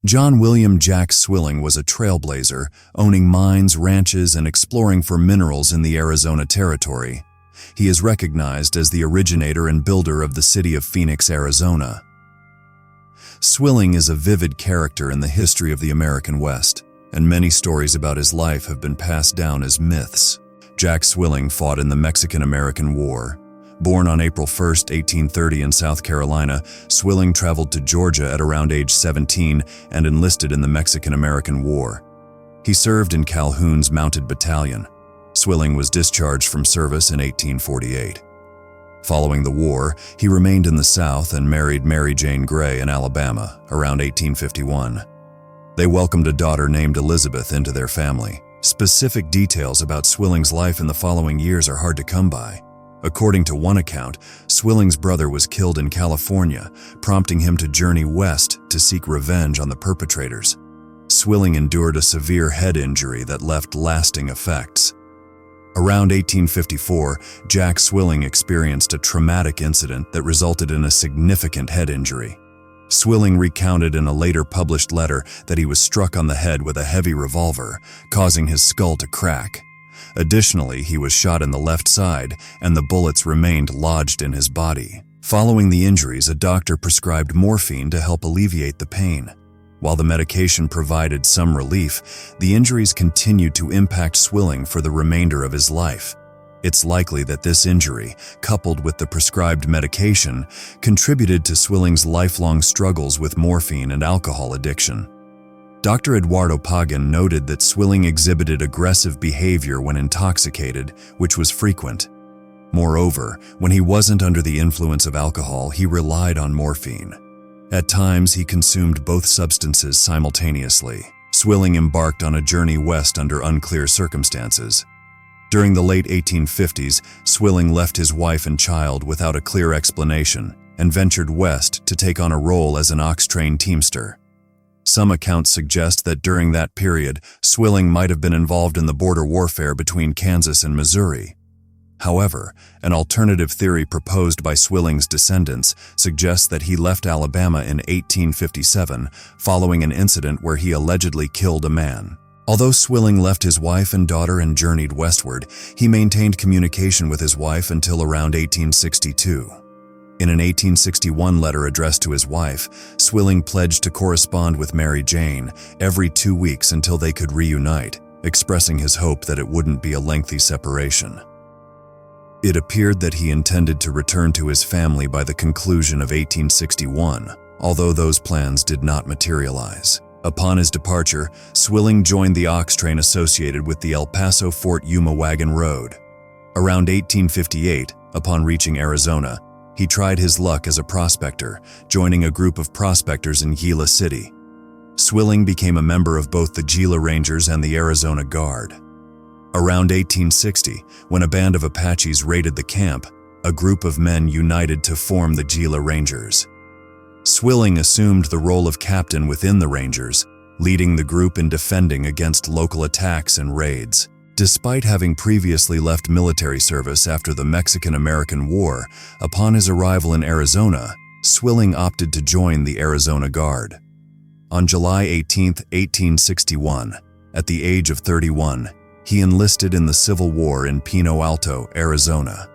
John William Jack Swilling was a trailblazer, owning mines, ranches, and exploring for minerals in the Arizona Territory. He is recognized as the originator and builder of the city of Phoenix, Arizona. Swilling is a vivid character in the history of the American West, and many stories about his life have been passed down as myths. Jack Swilling fought in the Mexican-American War. Born on April 1, 1830 in South Carolina, Swilling traveled to Georgia at around age 17 and enlisted in the Mexican-American War. He served in Calhoun's Mounted Battalion. Swilling was discharged from service in 1848. Following the war, he remained in the South and married Mary Jane Gray in Alabama around 1851. They welcomed a daughter named Elizabeth into their family. Specific details about Swilling's life in the following years are hard to come by. According to one account, Swilling's brother was killed in California, prompting him to journey west to seek revenge on the perpetrators. Swilling endured a severe head injury that left lasting effects. Around 1854, Jack Swilling experienced a traumatic incident that resulted in a significant head injury. Swilling recounted in a later published letter that he was struck on the head with a heavy revolver, causing his skull to crack. Additionally, he was shot in the left side, and the bullets remained lodged in his body. Following the injuries, a doctor prescribed morphine to help alleviate the pain. While the medication provided some relief, the injuries continued to impact Swilling for the remainder of his life. It's likely that this injury, coupled with the prescribed medication, contributed to Swilling's lifelong struggles with morphine and alcohol addiction. Dr. Eduardo Pagan noted that Swilling exhibited aggressive behavior when intoxicated, which was frequent. Moreover, when he wasn't under the influence of alcohol, he relied on morphine. At times, he consumed both substances simultaneously. Swilling embarked on a journey west under unclear circumstances. During the late 1850s, Swilling left his wife and child without a clear explanation and ventured west to take on a role as an ox-train teamster. Some accounts suggest that during that period, Swilling might have been involved in the border warfare between Kansas and Missouri. However, an alternative theory proposed by Swilling's descendants suggests that he left Alabama in 1857 following an incident where he allegedly killed a man. Although Swilling left his wife and daughter and journeyed westward, he maintained communication with his wife until around 1862. In an 1861 letter addressed to his wife, Swilling pledged to correspond with Mary Jane every 2 weeks until they could reunite, expressing his hope that it wouldn't be a lengthy separation. It appeared that he intended to return to his family by the conclusion of 1861, although those plans did not materialize. Upon his departure, Swilling joined the ox train associated with the El Paso-Fort Yuma Wagon Road. Around 1858, upon reaching Arizona, he tried his luck as a prospector, joining a group of prospectors in Gila City. Swilling became a member of both the Gila Rangers and the Arizona Guard. Around 1860, when a band of Apaches raided the camp, a group of men united to form the Gila Rangers. Swilling assumed the role of captain within the Rangers, leading the group in defending against local attacks and raids. Despite having previously left military service after the Mexican-American War, upon his arrival in Arizona, Swilling opted to join the Arizona Guard. On July 18, 1861, at the age of 31, he enlisted in the Civil War in Pino Alto, Arizona.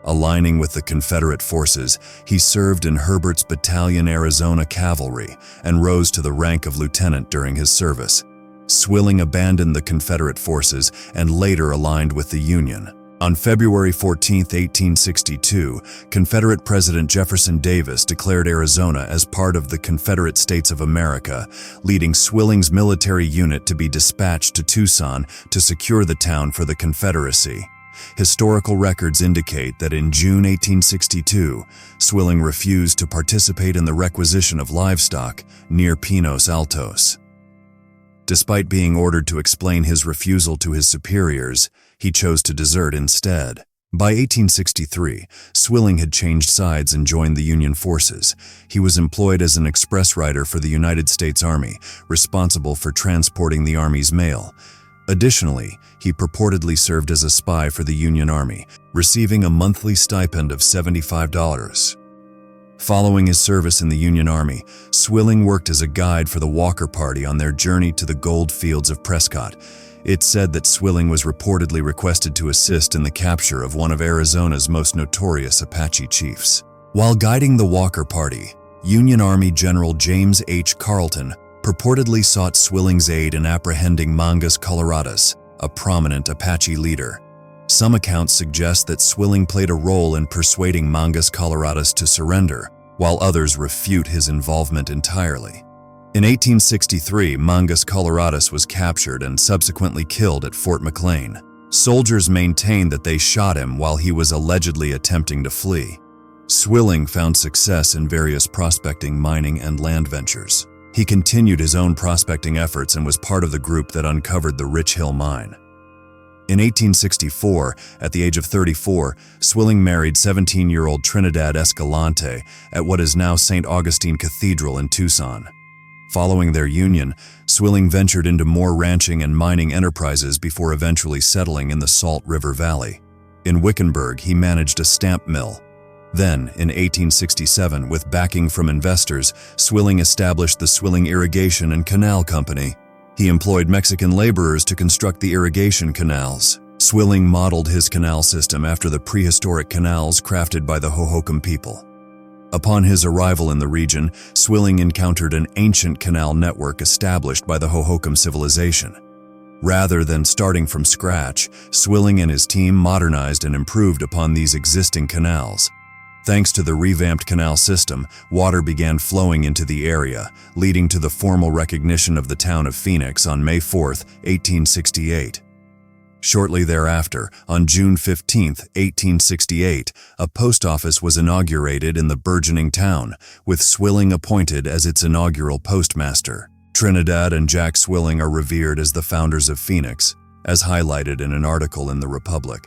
Aligning with the Confederate forces, he served in Herbert's Battalion Arizona Cavalry and rose to the rank of lieutenant during his service. Swilling abandoned the Confederate forces and later aligned with the Union. On February 14, 1862, Confederate President Jefferson Davis declared Arizona as part of the Confederate States of America, leading Swilling's military unit to be dispatched to Tucson to secure the town for the Confederacy. Historical records indicate that in June 1862, Swilling refused to participate in the requisition of livestock near Pinos Altos. Despite being ordered to explain his refusal to his superiors, he chose to desert instead. By 1863, Swilling had changed sides and joined the Union forces. He was employed as an express rider for the United States Army, responsible for transporting the Army's mail. Additionally, he purportedly served as a spy for the Union Army, receiving a monthly stipend of $75. Following his service in the Union Army, Swilling worked as a guide for the Walker Party on their journey to the gold fields of Prescott. It's said that Swilling was reportedly requested to assist in the capture of one of Arizona's most notorious Apache chiefs. While guiding the Walker Party, Union Army General James H. Carleton purportedly sought Swilling's aid in apprehending Mangus Coloradas, a prominent Apache leader. Some accounts suggest that Swilling played a role in persuading Mangus Coloradas to surrender, while others refute his involvement entirely. In 1863, Mangus Coloradas was captured and subsequently killed at Fort McLean. Soldiers maintained that they shot him while he was allegedly attempting to flee. Swilling found success in various prospecting, mining, and land ventures. He continued his own prospecting efforts and was part of the group that uncovered the Rich Hill Mine. In 1864, at the age of 34, Swilling married 17-year-old Trinidad Escalante at what is now St. Augustine Cathedral in Tucson. Following their union, Swilling ventured into more ranching and mining enterprises before eventually settling in the Salt River Valley. In Wickenburg, he managed a stamp mill. Then, in 1867, with backing from investors, Swilling established the Swilling Irrigation and Canal Company. He employed Mexican laborers to construct the irrigation canals. Swilling modeled his canal system after the prehistoric canals crafted by the Hohokam people. Upon his arrival in the region, Swilling encountered an ancient canal network established by the Hohokam civilization. Rather than starting from scratch, Swilling and his team modernized and improved upon these existing canals. Thanks to the revamped canal system, water began flowing into the area, leading to the formal recognition of the town of Phoenix on May 4, 1868. Shortly thereafter, on June 15, 1868, a post office was inaugurated in the burgeoning town, with Swilling appointed as its inaugural postmaster. Trinidad and Jack Swilling are revered as the founders of Phoenix, as highlighted in an article in the Republic.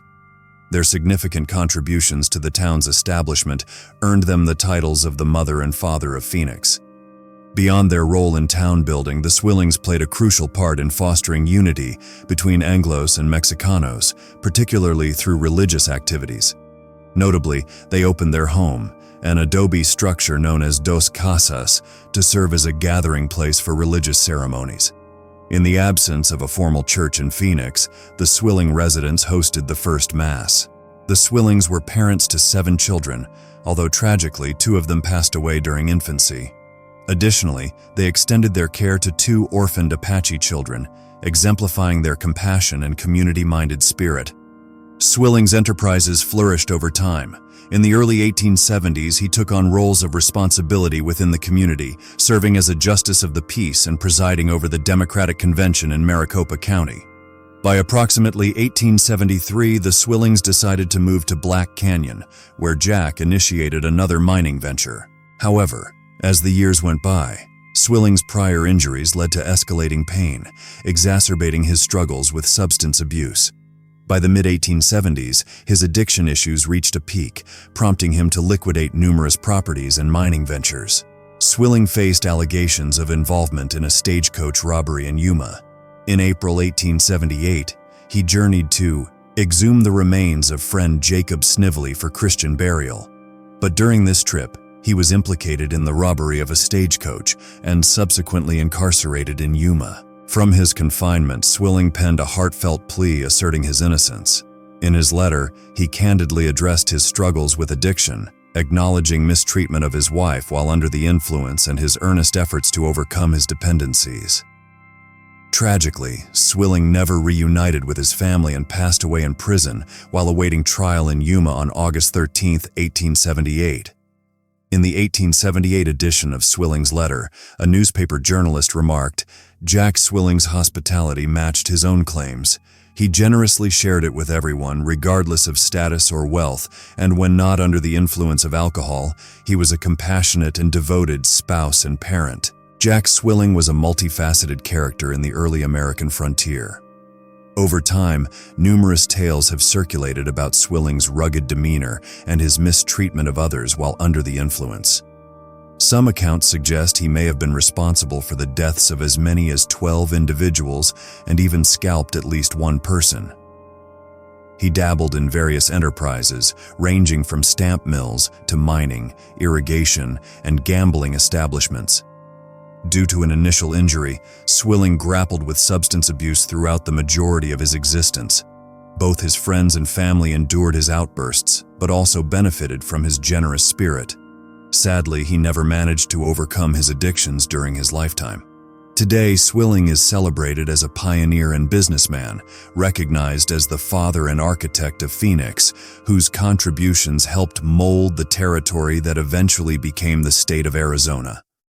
Their significant contributions to the town's establishment earned them the titles of the Mother and Father of Phoenix. Beyond their role in town building, the Swillings played a crucial part in fostering unity between Anglos and Mexicanos, particularly through religious activities. Notably, they opened their home, an adobe structure known as Dos Casas, to serve as a gathering place for religious ceremonies. In the absence of a formal church in Phoenix, the Swilling residents hosted the first Mass. The Swillings were parents to 7 children, although tragically 2 of them passed away during infancy. Additionally, they extended their care to 2 orphaned Apache children, exemplifying their compassion and community-minded spirit. Swilling's enterprises flourished over time. In the early 1870s, he took on roles of responsibility within the community, serving as a justice of the peace and presiding over the Democratic Convention in Maricopa County. By approximately 1873, the Swillings decided to move to Black Canyon, where Jack initiated another mining venture. However, as the years went by, Swilling's prior injuries led to escalating pain, exacerbating his struggles with substance abuse. By the mid-1870s, his addiction issues reached a peak, prompting him to liquidate numerous properties and mining ventures. Swilling faced allegations of involvement in a stagecoach robbery in Yuma. In April 1878, he journeyed to exhume the remains of friend Jacob Snively for Christian burial. But during this trip, he was implicated in the robbery of a stagecoach and subsequently incarcerated in Yuma. From his confinement, Swilling penned a heartfelt plea asserting his innocence. In his letter, he candidly addressed his struggles with addiction, acknowledging mistreatment of his wife while under the influence and his earnest efforts to overcome his dependencies. Tragically, Swilling never reunited with his family and passed away in prison while awaiting trial in Yuma on August 13, 1878. In the 1878 edition of Swilling's letter, a newspaper journalist remarked, "Jack Swilling's hospitality matched his own claims. He generously shared it with everyone, regardless of status or wealth, and when not under the influence of alcohol, he was a compassionate and devoted spouse and parent." Jack Swilling was a multifaceted character in the early American frontier. Over time, numerous tales have circulated about Swilling's rugged demeanor and his mistreatment of others while under the influence. Some accounts suggest he may have been responsible for the deaths of as many as 12 individuals and even scalped at least one person. He dabbled in various enterprises, ranging from stamp mills to mining, irrigation, and gambling establishments. Due to an initial injury, Swilling grappled with substance abuse throughout the majority of his existence. Both his friends and family endured his outbursts, but also benefited from his generous spirit. Sadly, he never managed to overcome his addictions during his lifetime. Today, Swilling is celebrated as a pioneer and businessman, recognized as the father and architect of Phoenix, whose contributions helped mold the territory that eventually became the state of Arizona.